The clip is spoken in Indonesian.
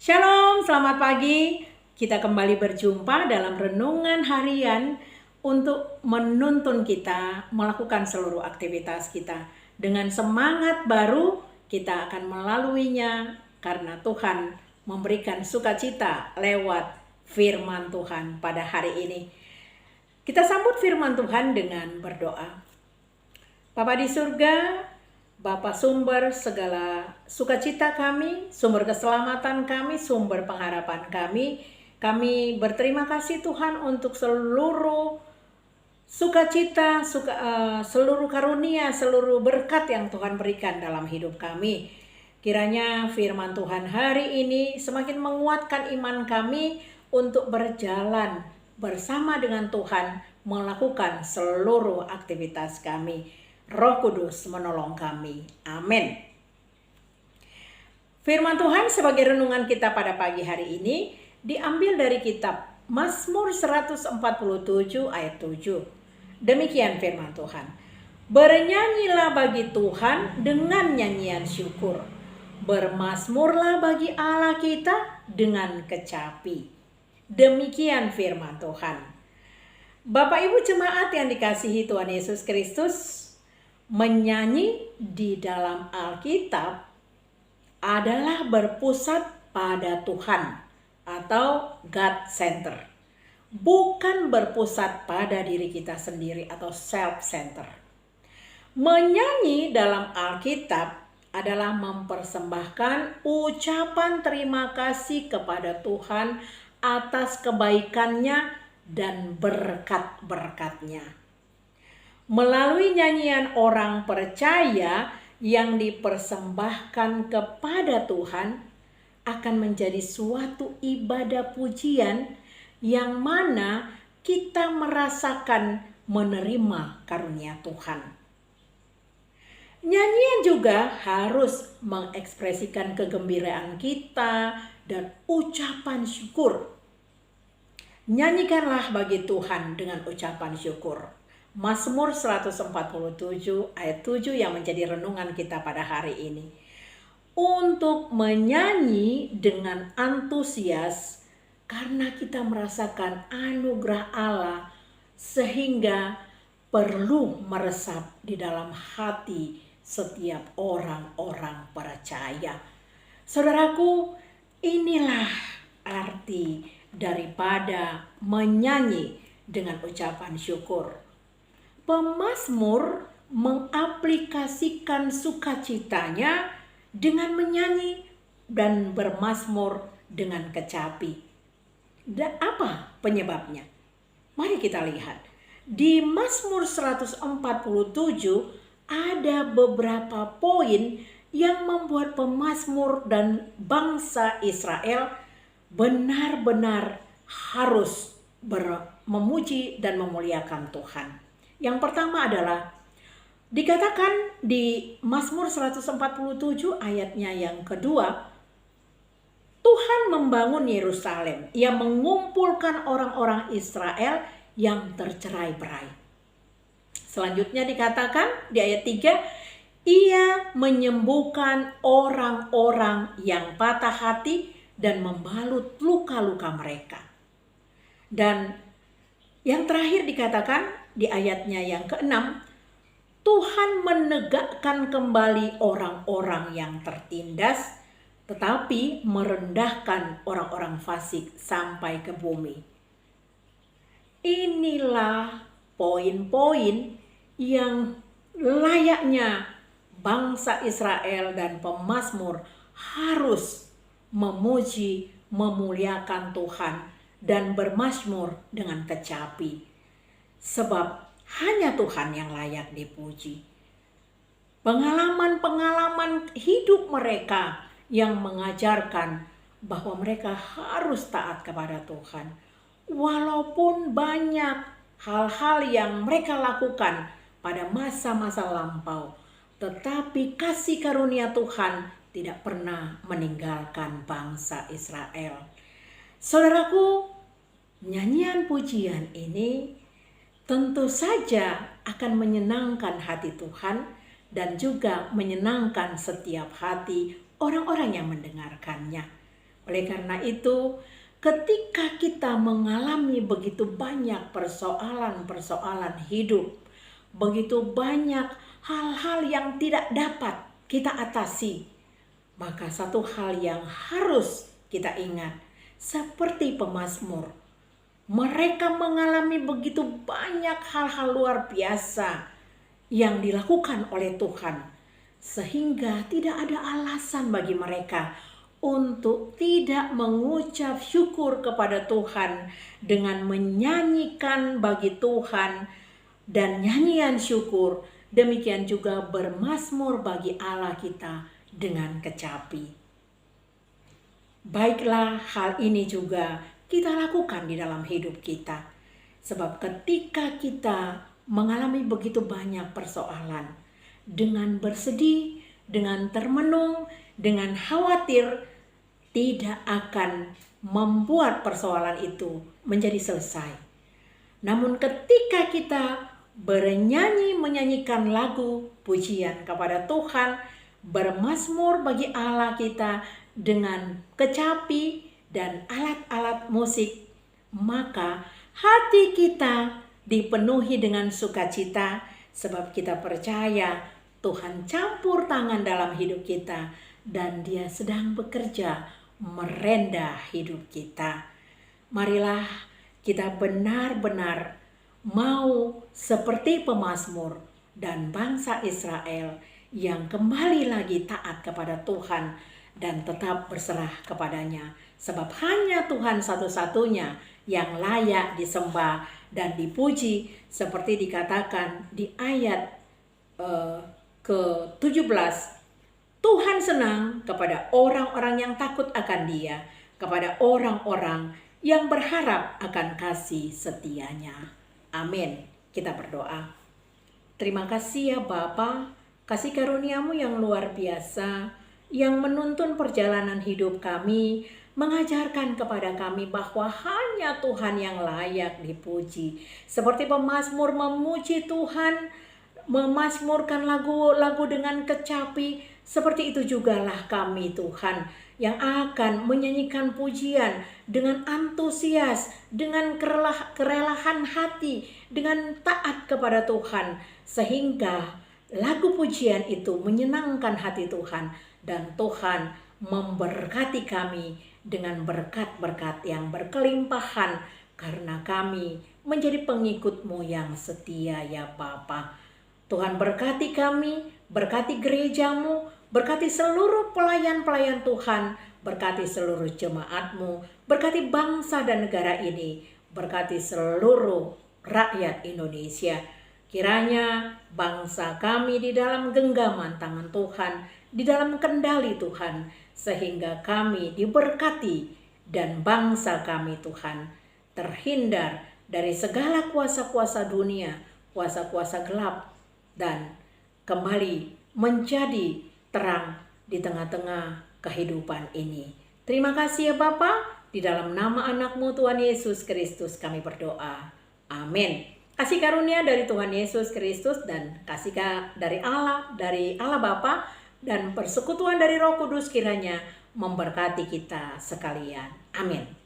Shalom, selamat pagi. Kita kembali berjumpa dalam renungan harian untuk menuntun kita melakukan seluruh aktivitas kita. Dengan semangat baru, kita akan melaluinya karena Tuhan memberikan sukacita lewat firman Tuhan pada hari ini. Kita sambut firman Tuhan dengan berdoa. Bapa di surga, Bapa sumber segala sukacita kami, sumber keselamatan kami, sumber pengharapan kami. Kami berterima kasih Tuhan untuk seluruh sukacita, seluruh karunia, seluruh berkat yang Tuhan berikan dalam hidup kami. Kiranya firman Tuhan hari ini semakin menguatkan iman kami untuk berjalan bersama dengan Tuhan melakukan seluruh aktivitas kami. Roh Kudus menolong kami. Amin. Firman Tuhan sebagai renungan kita pada pagi hari ini diambil dari kitab Mazmur 147 ayat 7. Demikian firman Tuhan. Bernyanyilah bagi Tuhan dengan nyanyian syukur. Bermazmurlah bagi Allah kita dengan kecapi. Demikian firman Tuhan. Bapak Ibu jemaat yang dikasihi Tuhan Yesus Kristus, menyanyi di dalam Alkitab adalah berpusat pada Tuhan atau God Center. Bukan berpusat pada diri kita sendiri atau self center. Menyanyi dalam Alkitab adalah mempersembahkan ucapan terima kasih kepada Tuhan atas kebaikannya dan berkat-berkatnya. Melalui nyanyian orang percaya yang dipersembahkan kepada Tuhan akan menjadi suatu ibadah pujian yang mana kita merasakan menerima karunia Tuhan. Nyanyian juga harus mengekspresikan kegembiraan kita dan ucapan syukur. Nyanyikanlah bagi Tuhan dengan ucapan syukur. Mazmur 147 ayat 7 yang menjadi renungan kita pada hari ini. Untuk menyanyi dengan antusias karena kita merasakan anugerah Allah sehingga perlu meresap di dalam hati setiap orang-orang percaya. Saudaraku, inilah arti daripada menyanyi dengan ucapan syukur. Pemazmur mengaplikasikan sukacitanya dengan menyanyi dan bermazmur dengan kecapi. Dan apa penyebabnya? Mari kita lihat. Di Mazmur 147 ada beberapa poin yang membuat pemazmur dan bangsa Israel benar-benar harus memuji dan memuliakan Tuhan. Yang pertama adalah dikatakan di Mazmur 147 ayatnya yang kedua, Tuhan membangun Yerusalem. Ia mengumpulkan orang-orang Israel yang tercerai-berai. Selanjutnya dikatakan di ayat 3, ia menyembuhkan orang-orang yang patah hati dan membalut luka-luka mereka. Dan yang terakhir dikatakan di ayatnya yang ke-6, Tuhan menegakkan kembali orang-orang yang tertindas, tetapi merendahkan orang-orang fasik sampai ke bumi. Inilah poin-poin yang layaknya bangsa Israel dan pemazmur harus memuji, memuliakan Tuhan dan bermazmur dengan kecapi. Sebab hanya Tuhan yang layak dipuji. Pengalaman-pengalaman hidup mereka yang mengajarkan bahwa mereka harus taat kepada Tuhan. Walaupun banyak hal-hal yang mereka lakukan pada masa-masa lampau, tetapi kasih karunia Tuhan tidak pernah meninggalkan bangsa Israel. Saudaraku, nyanyian pujian ini tentu saja akan menyenangkan hati Tuhan dan juga menyenangkan setiap hati orang-orang yang mendengarkannya. Oleh karena itu, ketika kita mengalami begitu banyak persoalan-persoalan hidup, begitu banyak hal-hal yang tidak dapat kita atasi, maka satu hal yang harus kita ingat, seperti pemazmur, mereka mengalami begitu banyak hal-hal luar biasa yang dilakukan oleh Tuhan, sehingga tidak ada alasan bagi mereka untuk tidak mengucap syukur kepada Tuhan dengan menyanyikan bagi Tuhan dan nyanyian syukur. Demikian juga bermazmur bagi Allah kita dengan kecapi. Baiklah, hal ini juga kita lakukan di dalam hidup kita. Sebab ketika kita mengalami begitu banyak persoalan, dengan bersedih, dengan termenung, dengan khawatir, tidak akan membuat persoalan itu menjadi selesai. Namun ketika kita menyanyikan lagu pujian kepada Tuhan, bermazmur bagi Allah kita dengan kecapi dan alat-alat musik, maka hati kita dipenuhi dengan sukacita, sebab kita percaya Tuhan campur tangan dalam hidup kita dan Dia sedang bekerja merendah hidup kita. Marilah kita benar-benar mau seperti pemazmur dan bangsa Israel yang kembali lagi taat kepada Tuhan dan tetap berserah kepadanya. Sebab hanya Tuhan satu-satunya yang layak disembah dan dipuji, seperti dikatakan di ayat ke-17. Tuhan senang kepada orang-orang yang takut akan Dia, kepada orang-orang yang berharap akan kasih setianya. Amin. Kita berdoa. Terima kasih ya Bapa, kasih karunia-Mu yang luar biasa, yang menuntun perjalanan hidup kami, mengajarkan kepada kami bahwa hanya Tuhan yang layak dipuji. Seperti pemazmur memuji Tuhan, memazmurkan lagu-lagu dengan kecapi, seperti itu jugalah kami Tuhan yang akan menyanyikan pujian dengan antusias, dengan kerelahan hati, dengan taat kepada Tuhan, sehingga lagu pujian itu menyenangkan hati Tuhan, dan Tuhan memberkati kami dengan berkat-berkat yang berkelimpahan karena kami menjadi pengikut-Mu yang setia ya Bapa. Tuhan berkati kami, berkati gereja-Mu, berkati seluruh pelayan-pelayan Tuhan, berkati seluruh jemaat-Mu, berkati bangsa dan negara ini, berkati seluruh rakyat Indonesia. Kiranya bangsa kami di dalam genggaman tangan Tuhan, di dalam kendali Tuhan, sehingga kami diberkati dan bangsa kami Tuhan terhindar dari segala kuasa-kuasa dunia, kuasa-kuasa gelap, dan kembali menjadi terang di tengah-tengah kehidupan ini. Terima kasih ya Bapa, di dalam nama anak-Mu Tuhan Yesus Kristus kami berdoa. Amin. Kasih karunia dari Tuhan Yesus Kristus dan kasih dari Allah Bapa dan persekutuan dari Roh Kudus kiranya memberkati kita sekalian. Amin.